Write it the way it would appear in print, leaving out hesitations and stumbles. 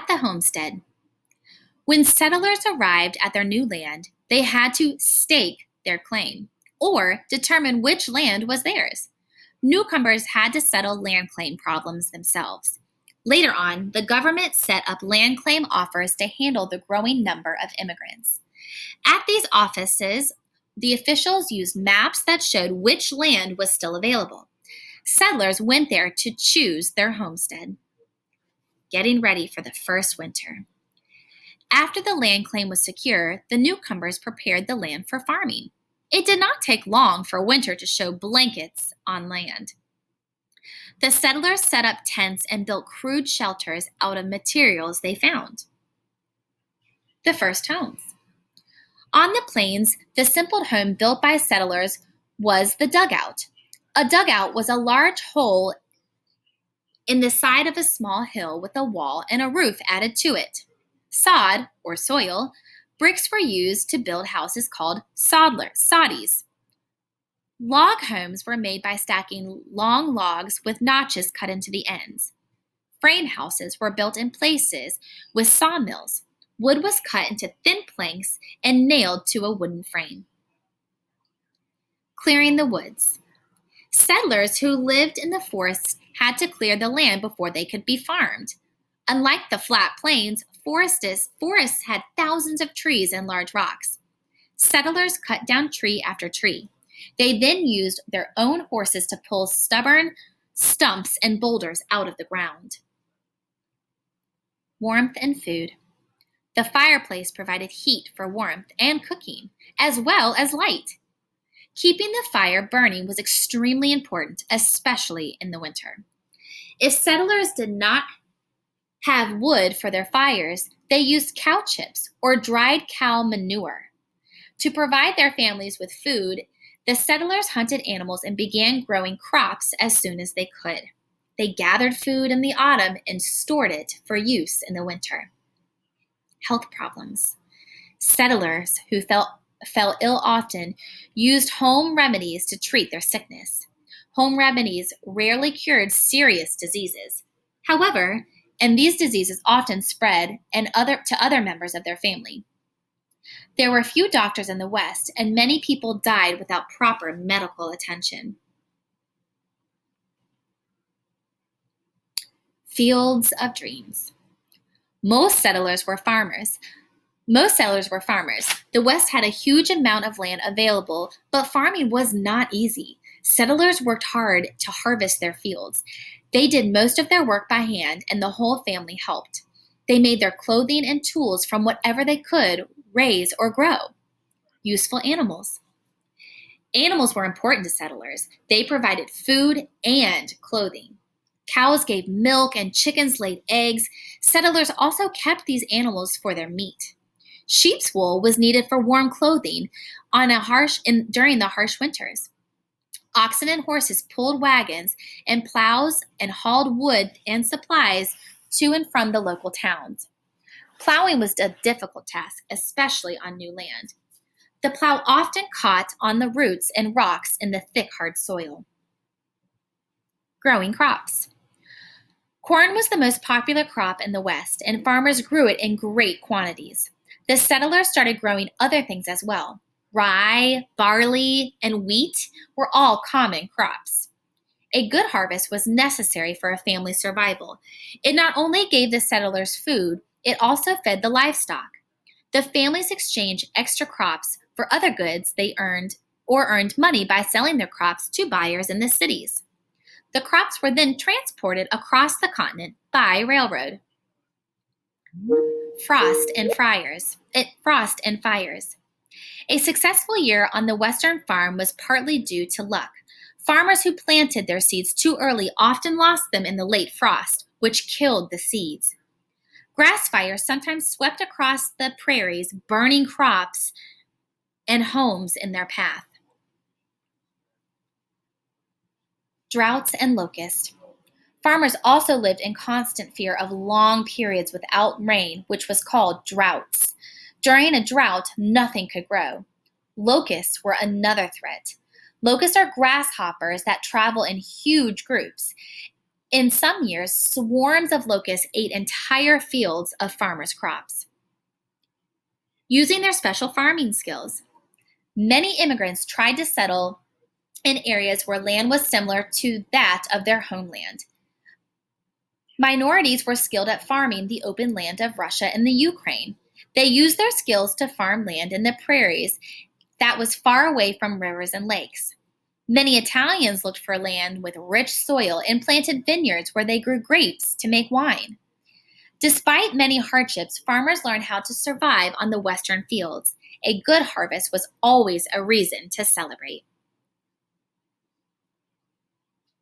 At the homestead. When settlers arrived at their new land, they had to stake their claim or determine which land was theirs. Newcomers had to settle land claim problems themselves. Later on, the government set up land claim offers to handle the growing number of immigrants. At these offices, the officials used maps that showed which land was still available. Settlers went there to choose their homestead. Getting ready for the first winter. After the land claim was secure, the newcomers prepared the land for farming. It did not take long for winter to show blankets on land. The settlers set up tents and built crude shelters out of materials they found. The first homes. On the plains, the simple home built by settlers was the dugout. A dugout was a large hole in the side of a small hill with a wall and a roof added to it. Sod, or soil, bricks were used to build houses called soddies. Log homes were made by stacking long logs with notches cut into the ends. Frame houses were built in places with sawmills. Wood was cut into thin planks and nailed to a wooden frame. Clearing the woods. Settlers who lived in the forests had to clear the land before they could be farmed. Unlike the flat plains, forests had thousands of trees and large rocks. Settlers cut down tree after tree. They then used their own horses to pull stubborn stumps and boulders out of the ground. Warmth and food. The fireplace provided heat for warmth and cooking, as well as light. Keeping the fire burning was extremely important, especially in the winter. If settlers did not have wood for their fires, they used cow chips or dried cow manure. To provide their families with food, the settlers hunted animals and began growing crops as soon as they could. They gathered food in the autumn and stored it for use in the winter. Health problems. Settlers who fell ill often used home remedies to treat their sickness. Home remedies rarely cured serious diseases. However, and these diseases often spread to other members of their family. There were few doctors in the West, and many people died without proper medical attention. Fields of dreams. Most settlers were farmers. The West had a huge amount of land available, but farming was not easy. Settlers worked hard to harvest their fields. They did most of their work by hand, and the whole family helped. They made their clothing and tools from whatever they could raise or grow. Useful animals. Animals were important to settlers. They provided food and clothing. Cows gave milk and chickens laid eggs. Settlers also kept these animals for their meat. Sheep's wool was needed for warm clothing during the harsh winters. Oxen and horses pulled wagons and plows and hauled wood and supplies to and from the local towns. Plowing was a difficult task, especially on new land. The plow often caught on the roots and rocks in the thick, hard soil. Growing crops. Corn was the most popular crop in the West, and farmers grew it in great quantities. The settlers started growing other things as well. Rye, barley, and wheat were all common crops. A good harvest was necessary for a family's survival. It not only gave the settlers food, it also fed the livestock. The families exchanged extra crops for other goods they earned money by selling their crops to buyers in the cities. The crops were then transported across the continent by railroad. Frost and fires. A successful year on the Western farm was partly due to luck. Farmers who planted their seeds too early often lost them in the late frost, which killed the seeds. Grass fires sometimes swept across the prairies, burning crops and homes in their path. Droughts and locusts. Farmers also lived in constant fear of long periods without rain, which was called droughts. During a drought, nothing could grow. Locusts were another threat. Locusts are grasshoppers that travel in huge groups. In some years, swarms of locusts ate entire fields of farmers' crops. Using their special farming skills, many immigrants tried to settle in areas where land was similar to that of their homeland. Minorities were skilled at farming the open land of Russia and the Ukraine. They used their skills to farm land in the prairies that was far away from rivers and lakes. Many Italians looked for land with rich soil and planted vineyards where they grew grapes to make wine. Despite many hardships, farmers learned how to survive on the western fields. A good harvest was always a reason to celebrate.